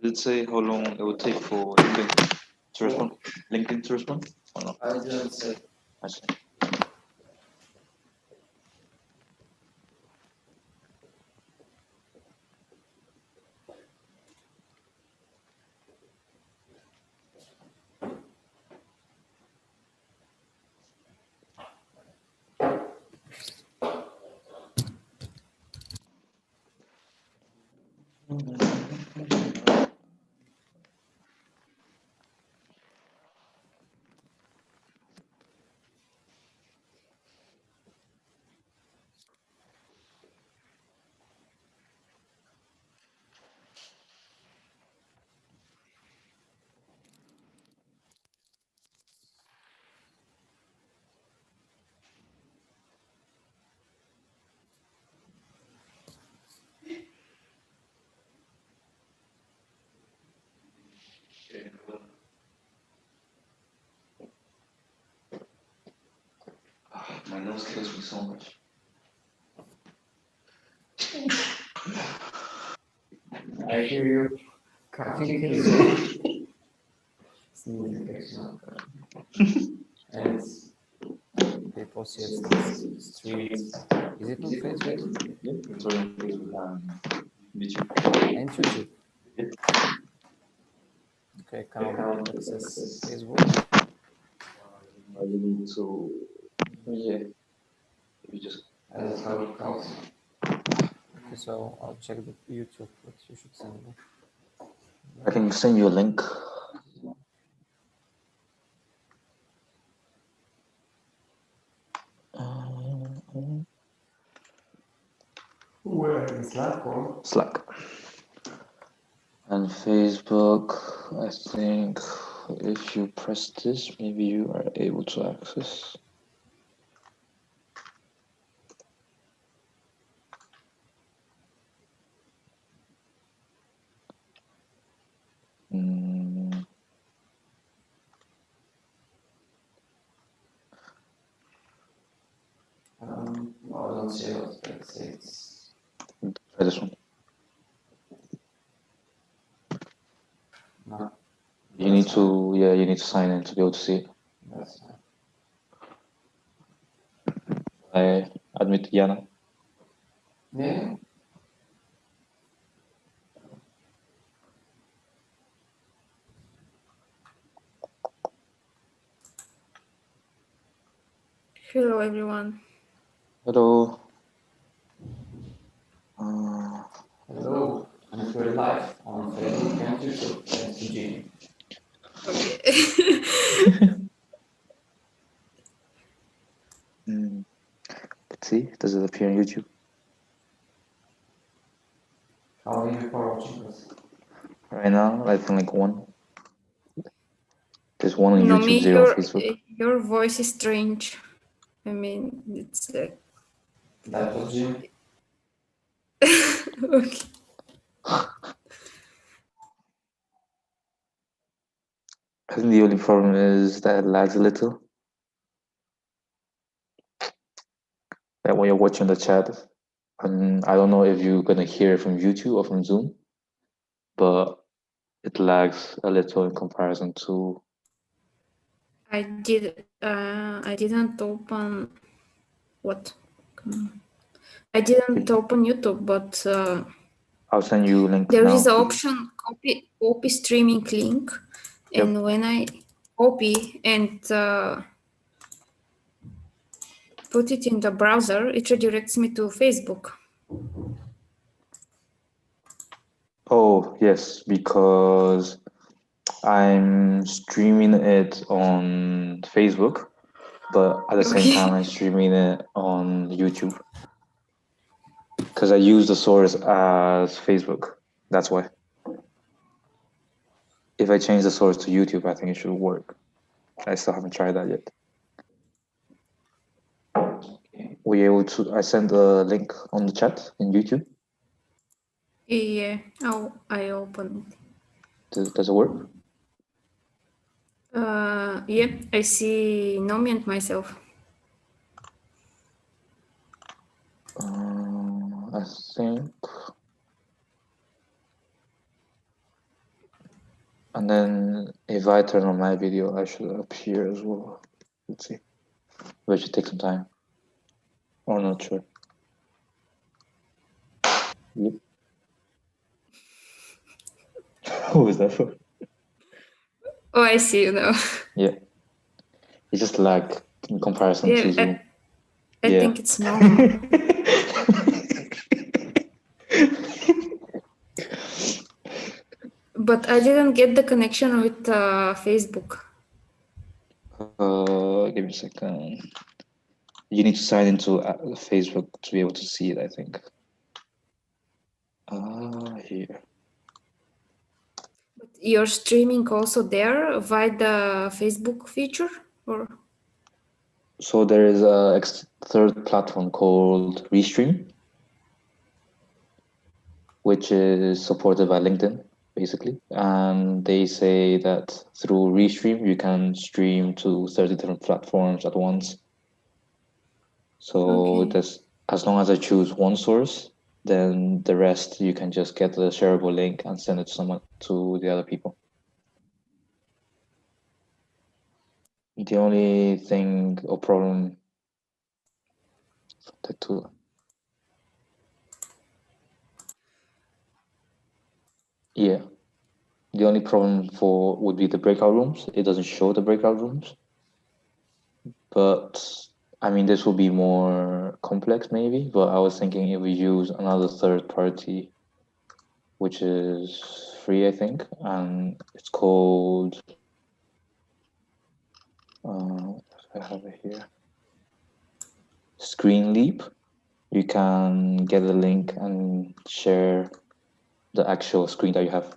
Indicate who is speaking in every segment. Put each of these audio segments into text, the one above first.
Speaker 1: Did it say how long it would take for LinkedIn to respond? LinkedIn to respond? Or not?
Speaker 2: I didn't say.
Speaker 1: I see. My nose kills me so much.
Speaker 2: I hear you. Cutting his sneezing actually. And people see it on the streets. Is it on Facebook?
Speaker 1: Yeah, it's already on Facebook and YouTube.
Speaker 2: And YouTube. Okay, can't access Facebook.
Speaker 1: I need to, yeah, you just.
Speaker 2: That's how it comes. Okay, so I'll check the YouTube, but you should send me.
Speaker 1: I can send you a link.
Speaker 2: Where in Slack or?
Speaker 1: Slack. And Facebook, I think if you press this, maybe you are able to access.
Speaker 2: I don't see what it says.
Speaker 1: Try this one.
Speaker 2: No.
Speaker 1: You need to, yeah, you need to sign in to be able to see it.
Speaker 2: That's fine.
Speaker 1: I admit Yana.
Speaker 2: Yeah.
Speaker 3: Hello, everyone.
Speaker 1: Hello.
Speaker 2: Hello. And we're live on Facebook and YouTube. Thanks to Gene.
Speaker 3: Okay.
Speaker 1: Let's see, does it appear on YouTube?
Speaker 2: How many people are watching this?
Speaker 1: Right now, I think like one. There's one on YouTube,
Speaker 3: me,
Speaker 1: zero on Facebook.
Speaker 3: your voice is strange. I mean, it's
Speaker 2: That was Gene.
Speaker 3: okay.
Speaker 1: I think the only problem is that it lags a little. That when you're watching the chat, and I don't know if you're gonna hear it from YouTube or from Zoom, but it lags a little in comparison to.
Speaker 3: I didn't open what? I didn't open YouTube, but
Speaker 1: I'll send you a link.
Speaker 3: there
Speaker 1: now.
Speaker 3: is an option copy streaming link, and when I copy and put it in the browser, it redirects me to Facebook.
Speaker 1: Oh yes, because I'm streaming it on Facebook, but at the same time I'm streaming it on YouTube. Because I use the source as Facebook. That's why. if I change the source to YouTube, I think it should work. I still haven't tried that yet. Were you able to? I sent a link on the chat in YouTube.
Speaker 3: Yeah. Oh, I opened.
Speaker 1: Does it work?
Speaker 3: Yeah, I see Nomi and myself.
Speaker 1: I think. And then if I turn on my video, I should appear as well. Let's see. But it should take some time. Or not sure. Yep. Who was that for?
Speaker 3: Oh, I see you now.
Speaker 1: Yeah. It's just lag in comparison to Zoom.
Speaker 3: I
Speaker 1: Yeah.
Speaker 3: think it's normal. But I didn't get the connection with Facebook.
Speaker 1: Give me a second. You need to sign into Facebook to be able to see it, I think. Here.
Speaker 3: But you're streaming also there via the Facebook feature, or?
Speaker 1: So there is a third platform called Restream, which is supported by LinkedIn, basically. And they say that through Restream, you can stream to 30 different platforms at once. So that's, as long as I choose one source, then the rest you can just get the shareable link and send it to the other people. The only thing or problem yeah. The only problem would be the breakout rooms. It doesn't show the breakout rooms. But I mean, this will be more complex maybe, but I was thinking if we use another third party, which is free, I think, and it's called, I have it here, ScreenLeap. You can get a link and share the actual screen that you have.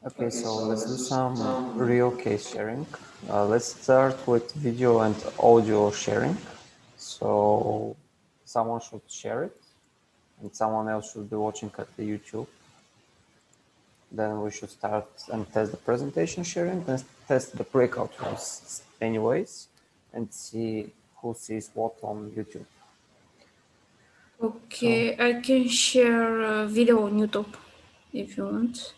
Speaker 2: Okay, so let's do some real case sharing. Let's start with video and audio sharing. So someone should share it and someone else should be watching at the YouTube. Then we should start and test the presentation sharing, then test the breakout rooms anyways, and see who sees what on YouTube.
Speaker 3: Okay, so I can share a video on YouTube if you want.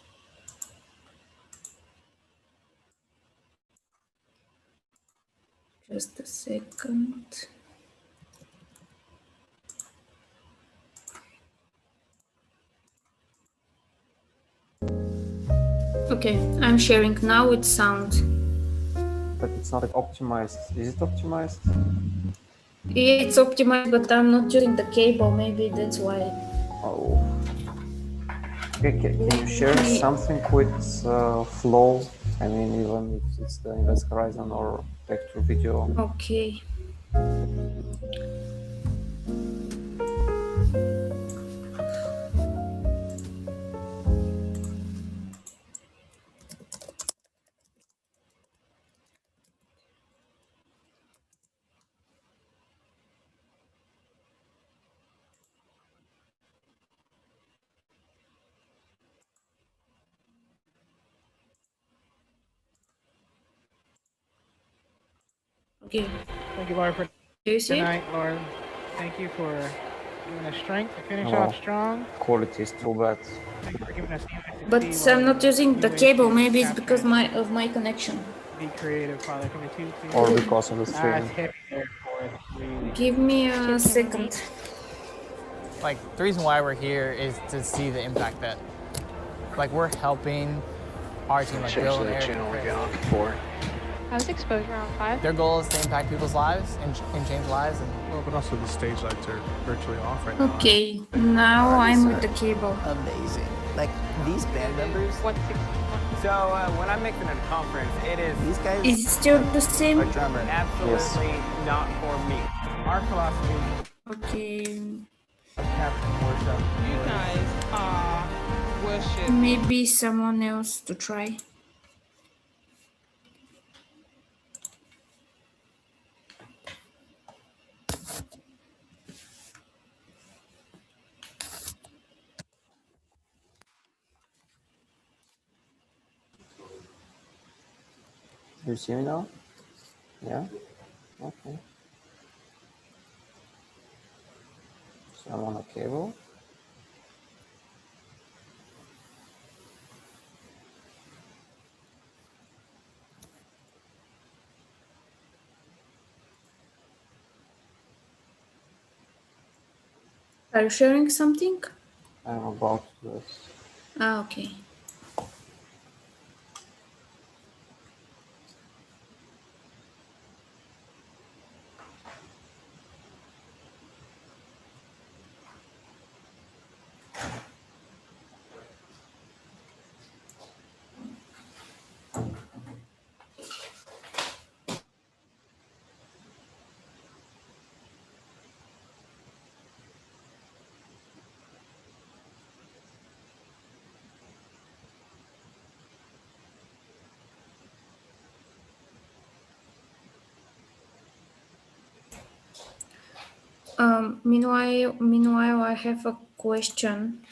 Speaker 3: Just a second. Okay, I'm sharing now with sound.
Speaker 2: But it's not optimized. Is it optimized?
Speaker 3: Yeah, it's optimized, but I'm not using the cable. Maybe that's why.
Speaker 2: Oh. Okay, can you share something with Flow? I mean, even if it's the Invest Horizon or Vector Video.
Speaker 3: Okay. Okay.
Speaker 4: Thank you, Laura, for tonight, Laura. Thank you for giving us strength to finish off strong.
Speaker 2: Quality is too bad.
Speaker 4: Thank you for giving us the
Speaker 3: But I'm not using the cable. Maybe it's because of my connection.
Speaker 4: Be creative, Father.
Speaker 2: Or because of the stream.
Speaker 3: Give me a second.
Speaker 5: Like, the reason why we're here is to see the impact that, like, we're helping our team, like Bill and Eric. Channel we're on for.
Speaker 6: How's exposure on 5?
Speaker 5: Their goal is to impact people's lives and change lives.
Speaker 7: Well, but also the stage lights are virtually off right now.
Speaker 3: Okay, now I'm with the cable.
Speaker 8: Amazing. Like, these band members.
Speaker 6: What's
Speaker 8: So, when I'm mixing at a conference, it is these guys.
Speaker 3: Is it still the same?
Speaker 8: A drummer. Absolutely not for me. Our philosophy.
Speaker 3: Okay.
Speaker 8: Captain worship.
Speaker 4: You guys are bullshit.
Speaker 3: Maybe someone else to try.
Speaker 2: Do you see me now? Yeah? Okay. So I'm on a cable.
Speaker 3: Are you sharing something?
Speaker 2: I'm about to do this.
Speaker 3: Ah, okay. Meanwhile, I have a question.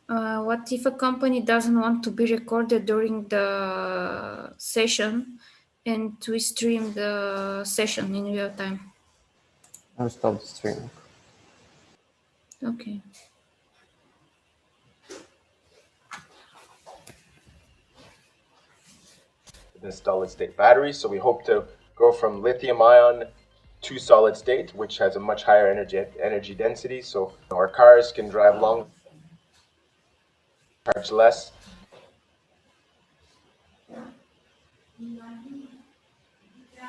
Speaker 3: What if a company doesn't want to be recorded during the session and we stream the session in real time?
Speaker 2: I'll stop the streaming.
Speaker 3: Okay.
Speaker 9: This solid state battery. So we hope to go from lithium ion to solid state, which has a much higher energy density. So our cars can drive long, charge less.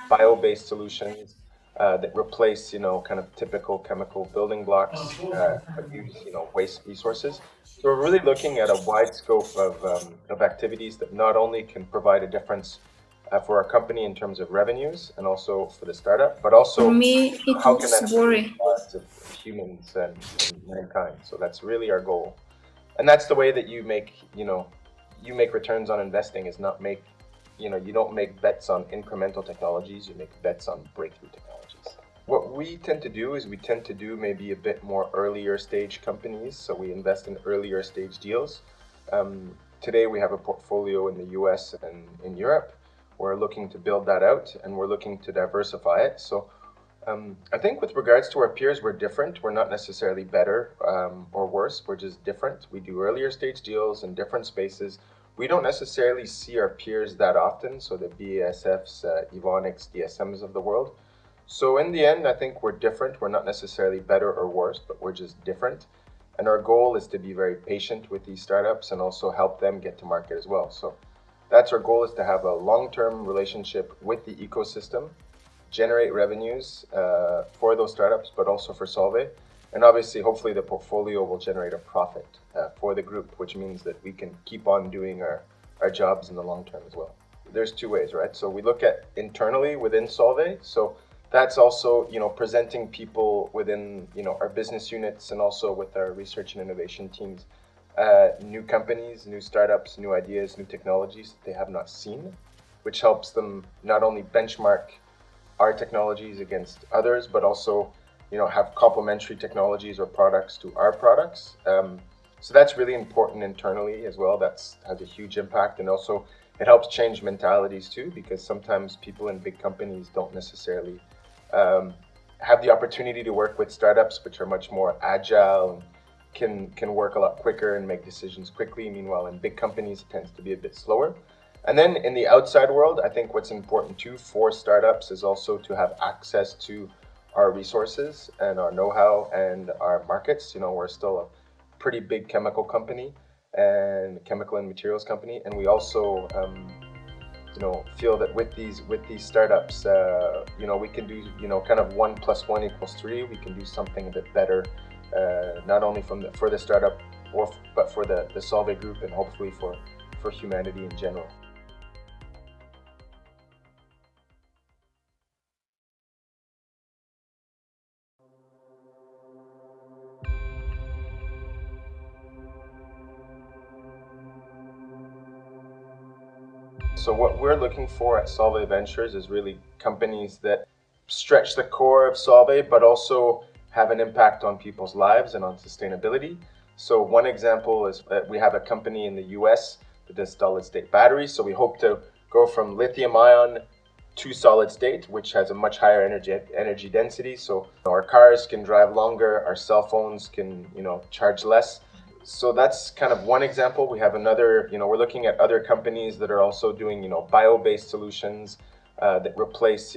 Speaker 9: Bio-based solutions that replace, kind of typical chemical building blocks, but use, waste resources. So we're really looking at a wide scope of activities that not only can provide a difference for our company in terms of revenues and also for the startup, but also
Speaker 3: For me, it
Speaker 9: how can
Speaker 3: looks
Speaker 9: that
Speaker 3: boring.
Speaker 9: improve the lives of humans and mankind. So that's really our goal, and that's the way that you make returns on investing. Is not make you don't make bets on incremental technologies, you make bets on breakthrough technologies. What we tend to do is we tend to do maybe a bit more earlier stage companies, so we invest in earlier stage deals. Today we have a portfolio in the US and in Europe. We're looking to build that out and we're looking to diversify it. So I think with regards to our peers, we're different. We're not necessarily better or worse, we're just different. We do earlier stage deals in different spaces. We don't necessarily see our peers that often, so the BASFs, Evonik, DSMs of the world. So in the end, I think we're different. We're not necessarily better or worse, but we're just different. And our goal is to be very patient with these startups and also help them get to market as well. So that's our goal, is to have a long-term relationship with the ecosystem, generate revenues for those startups, but also for Solvay. And obviously, hopefully the portfolio will generate a profit for the group, which means that we can keep on doing our jobs in the long term as well. There's two ways, right? So we look at internally within Solvay. So that's also, presenting people within, our business units and also with our research and innovation teams, new companies, new startups, new ideas, new technologies that they have not seen, which helps them not only benchmark our technologies against others, but also, have complementary technologies or products to our products. So that's really important internally as well. That has a huge impact, and also it helps change mentalities too, because sometimes people in big companies don't necessarily have the opportunity to work with startups, which are much more agile and can work a lot quicker and make decisions quickly. Meanwhile, in big companies, it tends to be a bit slower. And then in the outside world, I think what's important too for startups is also to have access to our resources and our know-how and our markets. We're still a pretty big chemical company and chemical and materials company, and we also feel that with these startups, we can do kind of 1 + 1 = 3. We can do something a bit better, not only for the startup but for the Solvay group, and hopefully for humanity in general. So what we're looking for at Solvay Ventures is really companies that stretch the core of Solvay, but also have an impact on people's lives and on sustainability. So one example is that we have a company in the US that does solid state batteries. So we hope to go from lithium ion to solid state, which has a much higher energy density. So our cars can drive longer, our cell phones can, charge less. So that's kind of one example. We have another, we're looking at other companies that are also doing, bio-based solutions that replace,